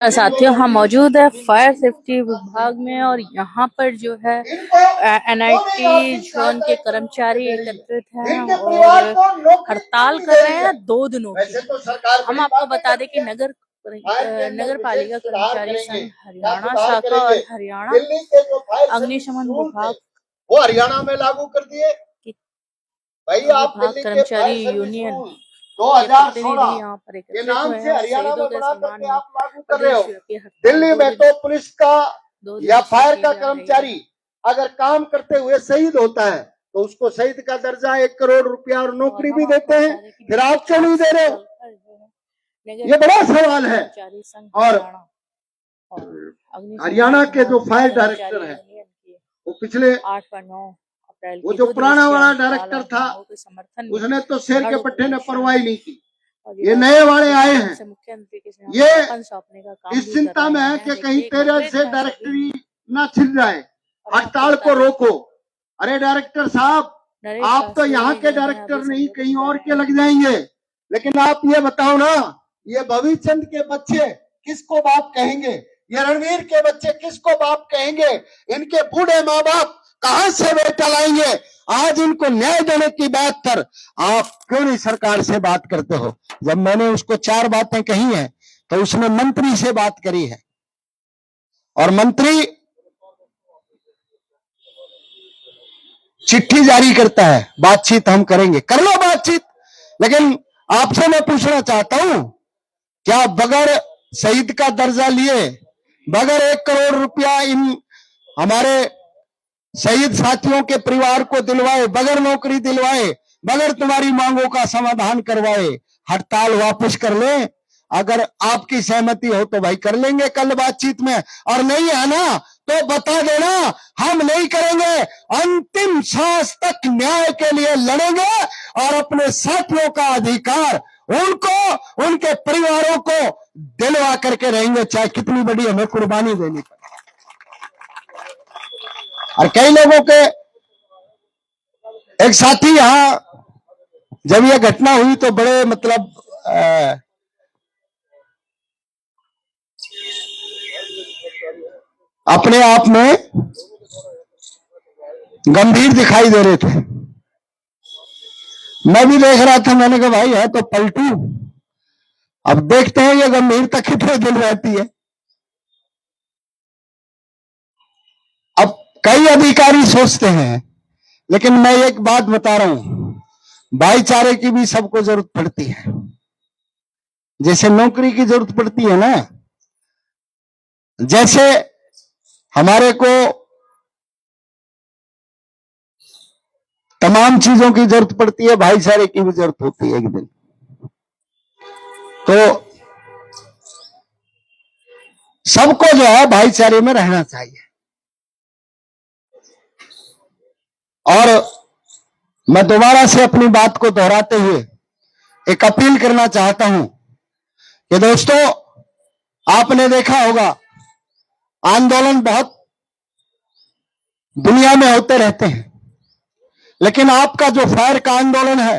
साथियों, हम मौजूद है फायर सेफ्टी विभाग में और यहाँ पर जो है एनआईटी जोन के कर्मचारी एकत्रित हैं और हड़ताल कर रहे हैं 2 दिनों की। हम आपको बता दें कि नगर पालिका कर्मचारी संघ हरियाणा शाखा और हरियाणा अग्निशमन विभाग वो हरियाणा में लागू कर दिए भाई। आप कर्मचारी यूनियन 2016 के नाम से हरियाणा में बना करके आप लागू कर रहे हो। दिल्ली में तो पुलिस का या फायर का कर्मचारी अगर काम करते हुए शहीद होता है तो उसको शहीद का दर्जा 1 करोड़ रुपया और नौकरी भी देते हैं। फिर आप क्यों नहीं दे रहे हो? ये बड़ा सवाल है। और हरियाणा के जो फायर डायरेक्टर है वो पिछले 8-9 वो जो पुराना वाला डायरेक्टर था उसने तो शेर के पट्टे ने परवाह नहीं की। ये नए वाले आए हैं, ये इस चिंता में है कि कहीं तेरे से डायरेक्टरी ना छिल जाए, हड़ताल को रोको। अरे डायरेक्टर साहब, आप तो यहाँ के डायरेक्टर नहीं, कहीं और के लग जाएंगे। लेकिन आप ये बताओ ना, ये भविष्य चंद के बच्चे किसको बाप कहेंगे? ये रणवीर के बच्चे किसको बाप कहेंगे? इनके बूढ़े माँ बाप कहां से बेटा लाएंगे? आज इनको न्याय देने की बात कर, आप क्यों नहीं सरकार से बात करते हो? जब मैंने उसको 4 बातें कही हैं तो उसने मंत्री से बात करी है और मंत्री चिट्ठी जारी करता है, बातचीत हम करेंगे। कर लो बातचीत, लेकिन आपसे मैं पूछना चाहता हूं, क्या बगैर शहीद का दर्जा लिए, बगैर 1 करोड़ रुपया इन हमारे शहीद साथियों के परिवार को दिलवाए, बगैर नौकरी दिलवाए, बगैर तुम्हारी मांगों का समाधान करवाए हड़ताल वापस कर ले? अगर आपकी सहमति हो तो भाई कर लेंगे कल बातचीत में, और नहीं है ना तो बता देना, हम नहीं करेंगे। अंतिम सांस तक न्याय के लिए लड़ेंगे और अपने साथियों का अधिकार उनको, उनके परिवारों को दिलवा करके रहेंगे, चाहे कितनी बड़ी हमें कुर्बानी देनी पड़े। और कई लोगों के, एक साथी यहां जब यह घटना हुई तो बड़े मतलब अपने आप में गंभीर दिखाई दे रहे थे। मैं भी देख रहा था, मैंने कहा भाई है तो पलटू। अब देखते हैं ये गंभीरता कितने दिन रहती है। अब कई अधिकारी सोचते हैं, लेकिन मैं एक बात बता रहा हूं, भाईचारे की भी सबको जरूरत पड़ती है। जैसे नौकरी की जरूरत पड़ती है ना, जैसे हमारे को तमाम चीजों की जरूरत पड़ती है, भाईचारे की भी जरूरत होती है एक दिन। तो सबको जो है भाईचारे में रहना चाहिए। और मैं दोबारा से अपनी बात को दोहराते हुए एक अपील करना चाहता हूं कि दोस्तों, आपने देखा होगा आंदोलन बहुत दुनिया में होते रहते हैं, लेकिन आपका जो फायर का आंदोलन है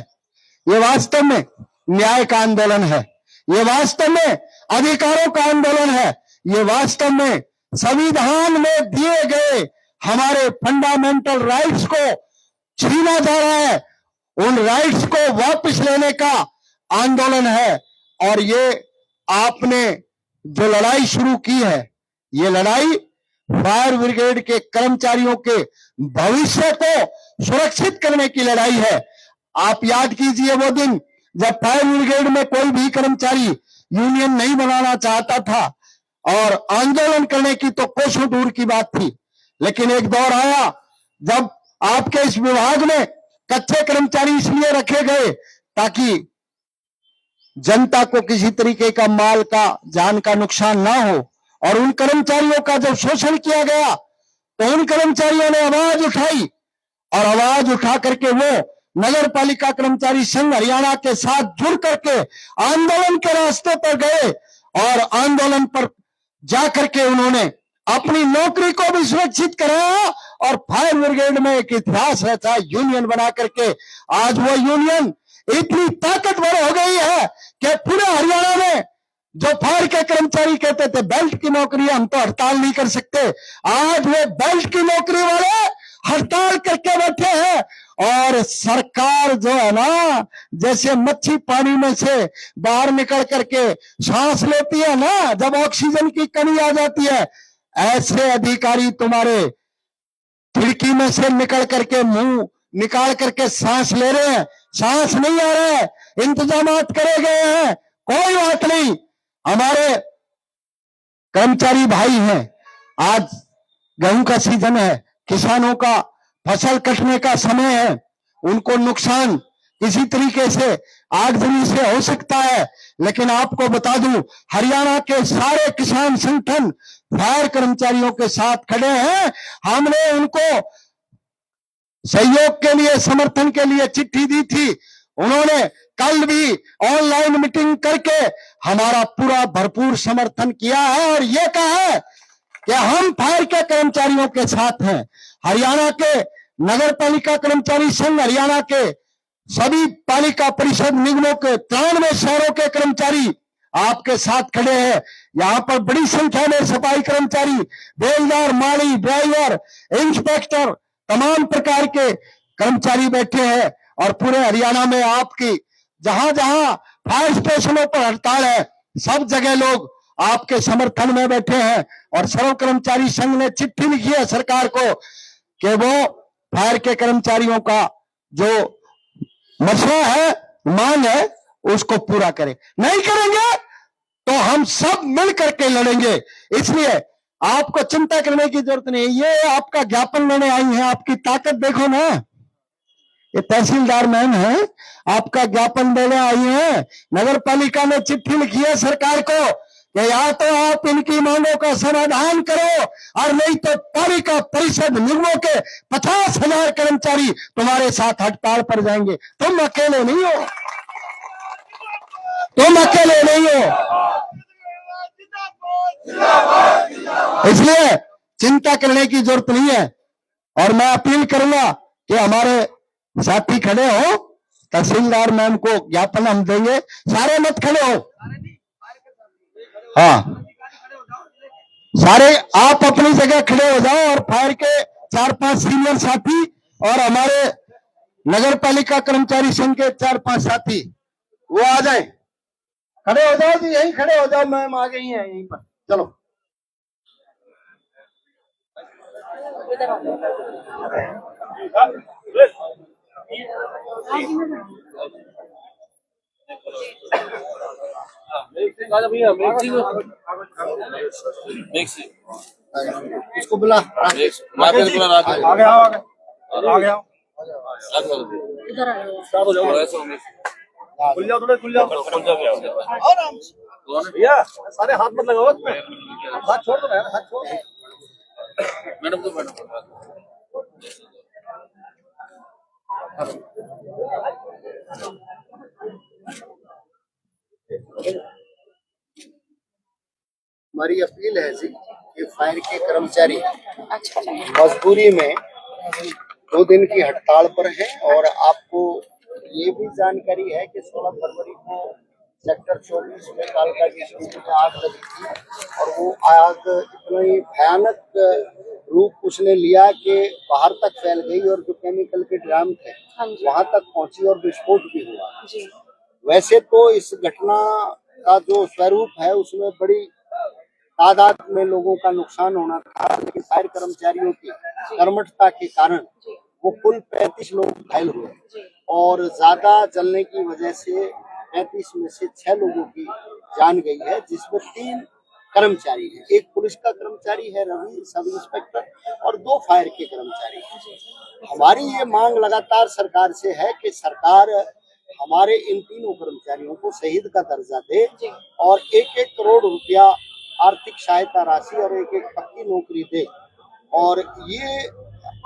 ये वास्तव में न्याय का आंदोलन है, ये वास्तव में अधिकारों का आंदोलन है, ये वास्तव में संविधान में दिए गए हमारे फंडामेंटल राइट्स को छीना जा रहा है, उन राइट्स को वापस लेने का आंदोलन है। और ये आपने जो लड़ाई शुरू की है, ये लड़ाई फायर ब्रिगेड के कर्मचारियों के भविष्य को सुरक्षित करने की लड़ाई है। आप याद कीजिए वो दिन जब फायर ब्रिगेड में कोई भी कर्मचारी यूनियन नहीं बनाना चाहता था और आंदोलन करने की तो कोसों दूर की बात थी, लेकिन एक दौर आया जब आपके इस विभाग में कच्चे कर्मचारी इसलिए रखे गए ताकि जनता को किसी तरीके का माल का, जान का नुकसान ना हो। और उन कर्मचारियों का जब शोषण किया गया तो उन कर्मचारियों ने आवाज उठाई और आवाज उठा करके वो नगर पालिका कर्मचारी संघ हरियाणा के साथ जुड़ करके आंदोलन के रास्ते पर गए और आंदोलन पर जाकर के उन्होंने अपनी नौकरी को भी सुरक्षित कराया और फायर ब्रिगेड में एक इतिहास रचा, यूनियन बना करके आज वो यूनियन इतनी ताकतवर हो गई है कि पूरे हरियाणा में जो फायर के कर्मचारी कहते थे बेल्ट की नौकरी हम तो हड़ताल नहीं कर सकते, आज वो बेल्ट की नौकरी वाले हड़ताल करके बैठे हैं। और सरकार जो है ना, जैसे मच्छी पानी में से बाहर निकल करके सांस लेती है ना जब ऑक्सीजन की कमी आ जाती है, ऐसे अधिकारी तुम्हारे खिड़की में से निकल करके मुंह निकाल करके सांस ले रहे हैं, सांस नहीं आ रहा है, इंतजामात करे गए हैं, कोई बात नहीं। हमारे कर्मचारी भाई हैं, आज गेहूं का सीजन है, किसानों का फसल कटने का समय है, उनको नुकसान किसी तरीके से आगजनी से हो सकता है, लेकिन आपको बता दूं हरियाणा के सारे किसान संगठन फायर कर्मचारियों के साथ खड़े हैं। हमने उनको सहयोग के लिए, समर्थन के लिए चिट्ठी दी थी, उन्होंने कल भी ऑनलाइन मीटिंग करके हमारा पूरा भरपूर समर्थन किया है और ये कहा है कि हम फायर के कर्मचारियों के साथ हैं। हरियाणा के नगर पालिका कर्मचारी संघ, हरियाणा के सभी पालिका परिषद निगमों के 93 शहरों के कर्मचारी आपके साथ खड़े हैं। यहां पर बड़ी संख्या में सफाई कर्मचारी, बेलदार, माली, ड्राइवर, इंस्पेक्टर, तमाम प्रकार के कर्मचारी बैठे हैं। और पूरे हरियाणा में आपकी जहां जहां फायर स्टेशनों पर हड़ताल है, सब जगह लोग आपके समर्थन में बैठे हैं। और सर्व कर्मचारी संघ ने चिट्ठी लिखी है सरकार को कि वो फायर के कर्मचारियों का जो मसला है, मांग है, उसको पूरा करें। नहीं करेंगे तो हम सब मिल करके लड़ेंगे। इसलिए आपको चिंता करने की जरूरत नहीं। ये आपका ज्ञापन लेने आई है, आपकी ताकत देखो ना, ये तहसीलदार मैम है, आपका ज्ञापन देने आई है। नगर पालिका ने चिट्ठी लिखी है सरकार को कि या तो आप इनकी मांगों का समाधान करो और नहीं तो पालिका परिषद निगमों के 50,000 कर्मचारी तुम्हारे साथ हड़ताल पर जाएंगे। तुम अकेले नहीं हो, तुम अकेले नहीं हो। इसलिए चिंता करने की जरूरत नहीं है। और मैं अपील करूंगा कि हमारे साथी खड़े हो, तहसीलदार मैम को ज्ञापन हम देंगे, सारे मत खड़े हो, हाँ सारे आप अपनी जगह खड़े हो जाओ और फायर के 4-5 सीनियर साथी और हमारे नगर पालिका कर्मचारी संघ के 4-5 साथी वो आ जाए, खड़े हो जाओ जी, यहीं खड़े हो जाओ, मैम आ गई हैं यहीं पर, चलो। इसको बुला, आ गया इधर आ खुल जाओ, थोड़े खुल जाओ, आराम से भैया, सारे हाथ मत लगाओ इसमें, हाथ छोड़ दो यार, हाथ छोड़ मैडम को, मैडम हमारी अपील है जी कि फायर के कर्मचारी मजबूरी में 2 दिन की हड़ताल पर हैं। और आपको ये भी जानकारी है कि 16 फरवरी को सेक्टर 24 में कालका डिस्ट्रिक्ट में आग लगी थी और वो आग इतनी भयानक रूप उसने लिया कि बाहर तक फैल गई और जो केमिकल के ड्राम थे वहां तक पहुंची और विस्फोट भी हुआ। वैसे तो इस घटना का जो स्वरूप है उसमें बड़ी तादाद में लोगों का नुकसान होना था, लेकिन फायर कर्मचारियों की कर्मठता के कारण वो कुल 35 लोग घायल हुए और ज्यादा जलने की वजह से 35 में से 6 लोगों की जान गई है, जिसमें 3 कर्मचारी हैं, एक पुलिस का कर्मचारी है रवि सब इंस्पेक्टर और 2 फायर के कर्मचारी हैं। हमारी ये मांग लगातार सरकार से है कि सरकार हमारे इन तीनों कर्मचारियों को शहीद का दर्जा दे और 1-1 करोड़ रुपया आर्थिक सहायता राशि और 1-1 पक्की नौकरी दे। और ये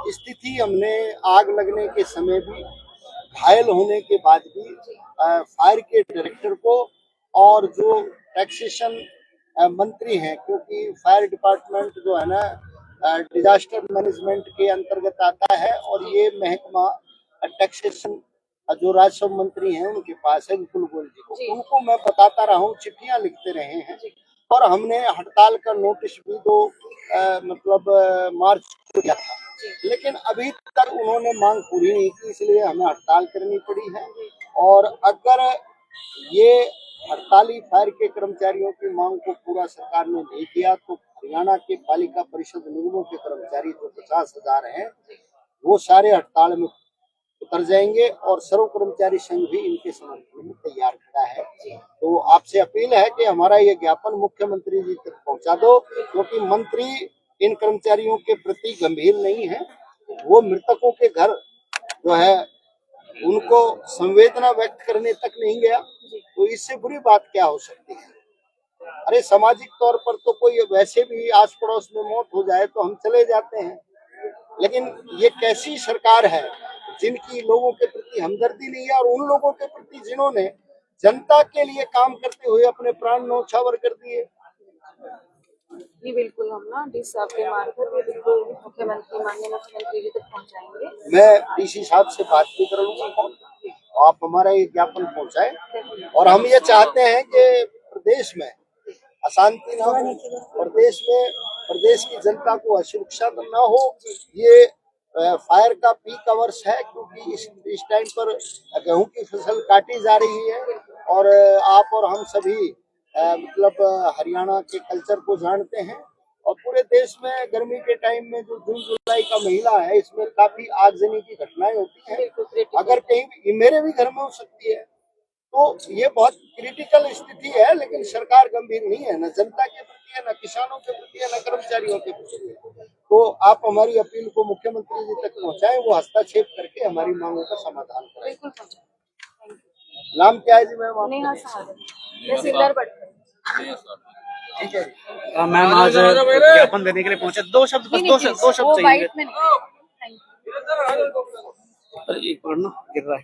स्थिति हमने आग लगने के समय भी, घायल होने के बाद भी फायर के डायरेक्टर को और जो टैक्सेशन मंत्री हैं, क्योंकि फायर डिपार्टमेंट जो है ना डिजास्टर मैनेजमेंट के अंतर्गत आता है और ये महकमा टैक्सेशन जो राजस्व मंत्री हैं उनके पास है, विपुल गोयल जी को, उनको मैं बताता रहा हूँ, चिट्ठियां लिखते रहे हैं और हमने हड़ताल का नोटिस भी मार्च को दिया था, लेकिन अभी तक उन्होंने मांग पूरी नहीं की, इसलिए हमें हड़ताल करनी पड़ी है। और अगर ये हड़ताली फायर के कर्मचारियों की मांग को पूरा सरकार ने नहीं किया तो हरियाणा के पालिका परिषद निगमों के कर्मचारी जो 50,000 हैं वो सारे हड़ताल में उतर जाएंगे और सर्व कर्मचारी संघ भी इनके समर्थन में तैयार खड़ा है। तो आपसे अपील है कि हमारा ये ज्ञापन मुख्यमंत्री जी तक पहुंचा दो, क्योंकि मंत्री इन कर्मचारियों के प्रति गंभीर नहीं है, वो मृतकों के घर जो है उनको संवेदना व्यक्त करने तक नहीं गया, तो इससे बुरी बात क्या हो सकती है। अरे सामाजिक तौर पर तो कोई वैसे भी आस पड़ोस में मौत हो जाए तो हम चले जाते हैं, लेकिन ये कैसी सरकार है जिनकी लोगों के प्रति हमदर्दी नहीं है और उन लोगों के प्रति जिन्होंने जनता के लिए काम करते हुए अपने प्राण न्यौछावर कर दिए। जी बिल्कुल, हम ना डीसी साहब के मार्फत ये बिल्कुल माननीय मुख्यमंत्री जी तक पहुंचाएंगे। मैं डीसी साहब से बात भी कर लूंगा, आप हमारा ये ज्ञापन पहुंचाए और हम ये चाहते हैं कि प्रदेश में अशांति ना हो, प्रदेश की जनता को असुरक्षा ना हो। ये फायर का पीक आवर्स है, क्योंकि इस टाइम पर गेहूं की फसल काटी जा रही है और आप और हम सभी हरियाणा के कल्चर को जानते हैं और पूरे देश में गर्मी के टाइम में जो जून जुलाई का महीना है इसमें काफी आगजनी की घटनाएं होती हैं। अगर कहीं मेरे भी घर में हो सकती है, तो ये बहुत क्रिटिकल स्थिति है, लेकिन सरकार गंभीर नहीं है, न जनता के प्रति है, न किसानों के प्रति है, न कर्मचारियों के प्रति है। तो आप हमारी अपील को मुख्यमंत्री जी तक पहुंचाएं, वो हस्तक्षेप करके हमारी मांगों का समाधान करें। नाम क्या है जी मैम? नेहा सहादत, तहसीलदार भटकर। ठीक है मैम, आज ज्ञापन देने के लिए पहुंचे, दो शब्द वो चाहिए। वाइट में नहीं। अरे एक मिनट ना, गिर रहा है।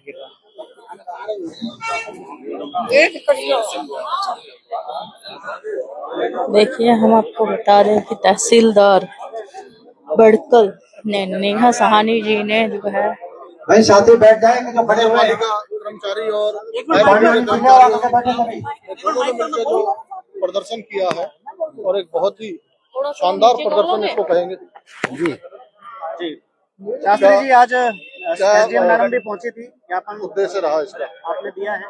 देखिए, हम आपको बता रहे हैं कि तहसीलदार बड़कल ने नेहा सहानी जी ने जो है भाई साथी बैठ जाएंगे जो बड़े हुए कर्मचारी और जो प्रदर्शन किया है और एक बहुत ही शानदार प्रदर्शन इसको कहेंगे। जी जी शास्त्री जी, आज एसडीएम मैडम भी पहुंची थी, ज्ञापन उद्देश्य रहा इसका, आपने दिया है।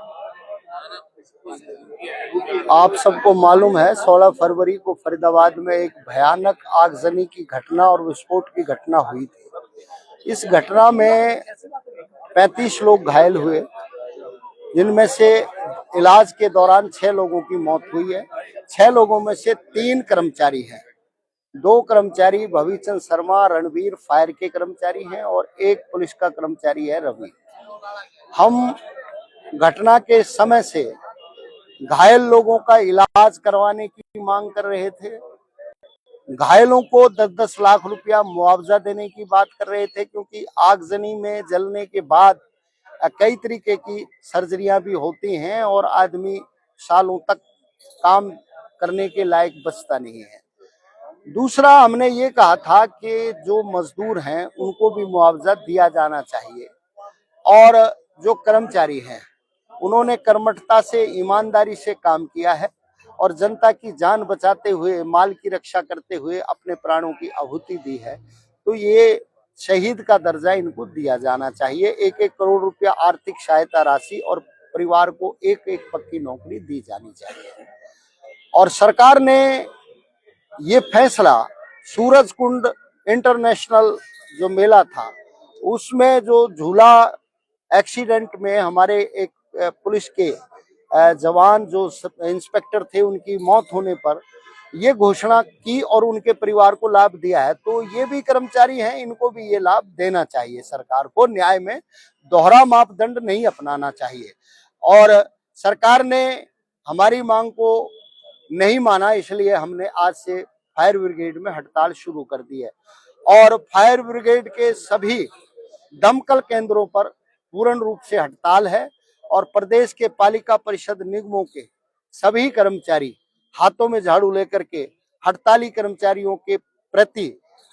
आप सबको मालूम है 16 फरवरी को फरीदाबाद में एक भयानक आगजनी की घटना और विस्फोट की घटना हुई थी। इस घटना में 35 लोग घायल हुए, जिनमें से इलाज के दौरान 6 लोगों की मौत हुई है। 6 लोगों में से 3 कर्मचारी हैं, 2 कर्मचारी भविचंद शर्मा रणवीर फायर के कर्मचारी हैं और 1 पुलिस का कर्मचारी है रवि। हम घटना के समय से घायल लोगों का इलाज करवाने की मांग कर रहे थे, घायलों को 10-10 लाख रुपया मुआवजा देने की बात कर रहे थे, क्योंकि आगजनी में जलने के बाद कई तरीके की सर्जरियां भी होती हैं और आदमी सालों तक काम करने के लायक बचता नहीं है। दूसरा, हमने ये कहा था कि जो मजदूर हैं उनको भी मुआवजा दिया जाना चाहिए और जो कर्मचारी हैं उन्होंने कर्मठता से ईमानदारी से काम किया है और जनता की जान बचाते हुए, माल की रक्षा करते हुए अपने प्राणों की आहुति दी है, तो ये शहीद का दर्जा इनको दिया जाना चाहिए। 1-1 करोड़ रुपया आर्थिक सहायता राशि और परिवार को 1-1 पक्की नौकरी दी जानी चाहिए। और सरकार ने ये फैसला सूरजकुंड इंटरनेशनल जो मेला था उसमें जो झूला एक्सीडेंट में हमारे एक पुलिस के जवान जो इंस्पेक्टर थे उनकी मौत होने पर ये घोषणा की और उनके परिवार को लाभ दिया है, तो ये भी कर्मचारी हैं, इनको भी ये लाभ देना चाहिए। सरकार को न्याय में दोहरा मापदंड नहीं अपनाना चाहिए और सरकार ने हमारी मांग को नहीं माना, इसलिए हमने आज से फायर ब्रिगेड में हड़ताल शुरू कर दी है और फायर ब्रिगेड के सभी दमकल केंद्रों पर पूर्ण रूप से हड़ताल है और प्रदेश के पालिका परिषद निगमों के सभी कर्मचारी हाथों में झाड़ू लेकर के हड़ताली कर्मचारियों के प्रति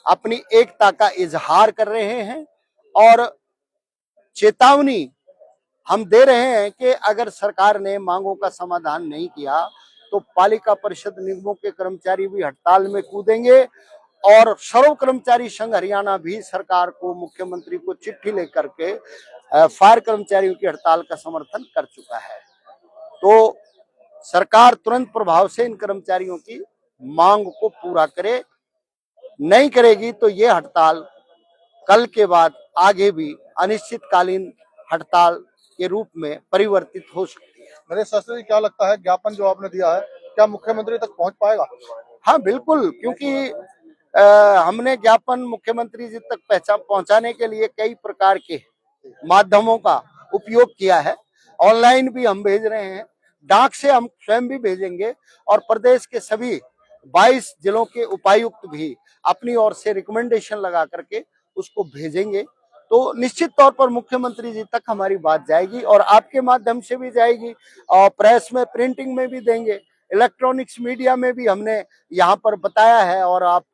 अपनी एकता का इजहार कर रहे हैं और चेतावनी हम दे रहे हैं कि अगर सरकार ने मांगों का समाधान नहीं किया तो पालिका परिषद निगमों के कर्मचारी भी हड़ताल में कूदेंगे और सर्व कर्मचारी संघ हरियाणा भी सरकार को, मुख्यमंत्री को चिट्ठी लेकर के फायर कर्मचारियों की हड़ताल का समर्थन कर चुका है। तो सरकार तुरंत प्रभाव से इन कर्मचारियों की मांग को पूरा करे, नहीं करेगी तो ये हड़ताल कल के बाद आगे भी अनिश्चितकालीन हड़ताल के रूप में परिवर्तित हो सकती है। नरेश शास्त्री जी, क्या लगता है ज्ञापन जो आपने दिया है क्या मुख्यमंत्री तक पहुंच पाएगा? हाँ बिल्कुल, क्योंकि हमने ज्ञापन मुख्यमंत्री जी तक पहुंचाने के लिए कई प्रकार के माध्यमों का उपयोग किया है। ऑनलाइन भी हम भेज रहे हैं, डाक से हम स्वयं भी भेजेंगे और प्रदेश के सभी 22 जिलों के उपायुक्त भी अपनी ओर से रिकमेंडेशन लगा करके उसको भेजेंगे। तो निश्चित तौर पर मुख्यमंत्री जी तक हमारी बात जाएगी और आपके माध्यम से भी जाएगी और प्रेस में, प्रिंटिंग में भी देंगे, इलेक्ट्रॉनिक्स मीडिया में भी हमने यहाँ पर बताया है और आप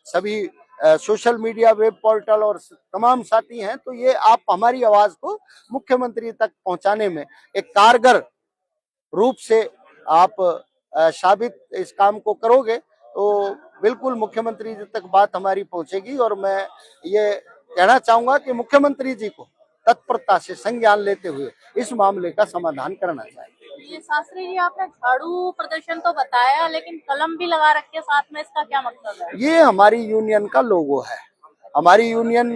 सभी सोशल मीडिया, वेब पोर्टल और तमाम साथी हैं, तो ये आप हमारी आवाज को मुख्यमंत्री तक पहुंचाने में एक कारगर रूप से आप साबित इस काम को करोगे तो बिल्कुल मुख्यमंत्री जी तक बात हमारी पहुंचेगी। और मैं ये कहना चाहूंगा कि मुख्यमंत्री जी को तत्परता से संज्ञान लेते हुए इस मामले का समाधान करना चाहिए। ये शास्त्री जी, आपने झाड़ू प्रदर्शन तो बताया, लेकिन कलम भी लगा रखे साथ में, इसका क्या मतलब है? ये हमारी यूनियन का लोगो है। हमारी यूनियन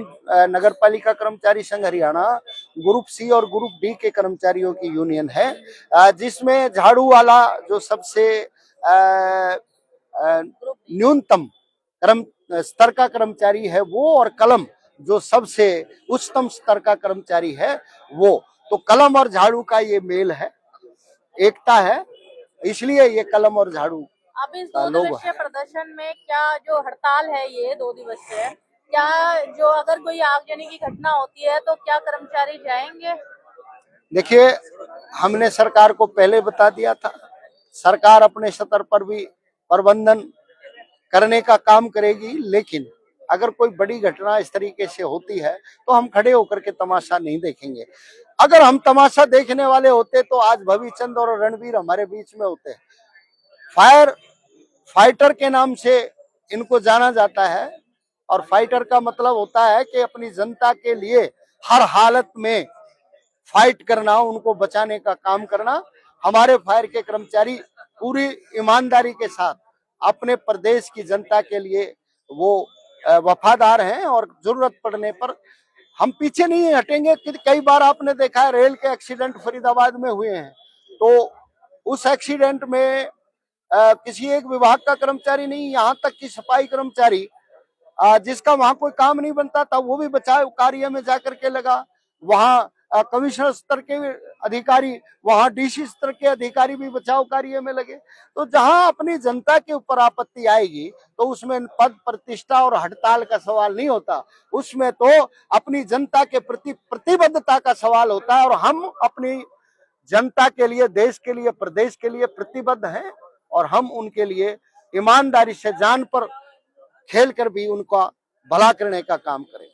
नगर पालिका कर्मचारी संघ हरियाणा ग्रुप सी और ग्रुप डी के कर्मचारियों की यूनियन है, जिसमें झाड़ू वाला जो सबसे न्यूनतम स्तर का कर्मचारी है वो, और कलम जो सबसे उच्चतम स्तर का कर्मचारी है वो। तो कलम और झाड़ू का ये मेल है, एकता है, इसलिए ये कलम और झाड़ू अब इस 2 दिवसीय प्रदर्शन में क्या जो हड़ताल है, ये 2 दिवसीय, क्या जो अगर कोई आगजनी की घटना होती है तो क्या कर्मचारी जाएंगे? देखिए, हमने सरकार को पहले बता दिया था, सरकार अपने स्तर पर भी प्रबंधन करने का काम करेगी, लेकिन अगर कोई बड़ी घटना इस तरीके से होती है तो हम खड़े होकर के तमाशा नहीं देखेंगे। अगर हम तमाशा देखने वाले होते तो आज भवी चंद और रणवीर हमारे बीच में होते। फाइटर के नाम से इनको जाना जाता है और फाइटर का मतलब होता है कि अपनी जनता के लिए हर हालत में फाइट करना, उनको बचाने का काम करना। हमारे फायर के कर्मचारी पूरी ईमानदारी के साथ अपने प्रदेश की जनता के लिए वो वफादार हैं और जरूरत पड़ने पर हम पीछे नहीं हटेंगे। कई बार आपने देखा है रेल के एक्सीडेंट फरीदाबाद में हुए हैं, तो उस एक्सीडेंट में किसी एक विभाग का कर्मचारी नहीं, यहाँ तक कि सफाई कर्मचारी जिसका वहां कोई काम नहीं बनता था वो भी बचाव कार्य में जाकर के लगा। वहां कमिश्नर स्तर के अधिकारी, वहां डीसी स्तर के अधिकारी भी बचाव कार्य में लगे। तो जहां अपनी जनता के ऊपर आपत्ति आएगी तो उसमें पद प्रतिष्ठा और हड़ताल का सवाल नहीं होता, उसमें तो अपनी जनता के प्रति प्रतिबद्धता का सवाल होता है। और हम अपनी जनता के लिए, देश के लिए, प्रदेश के लिए प्रतिबद्ध हैं और हम उनके लिए ईमानदारी से जान पर खेल कर भी उनका भला करने का काम करें।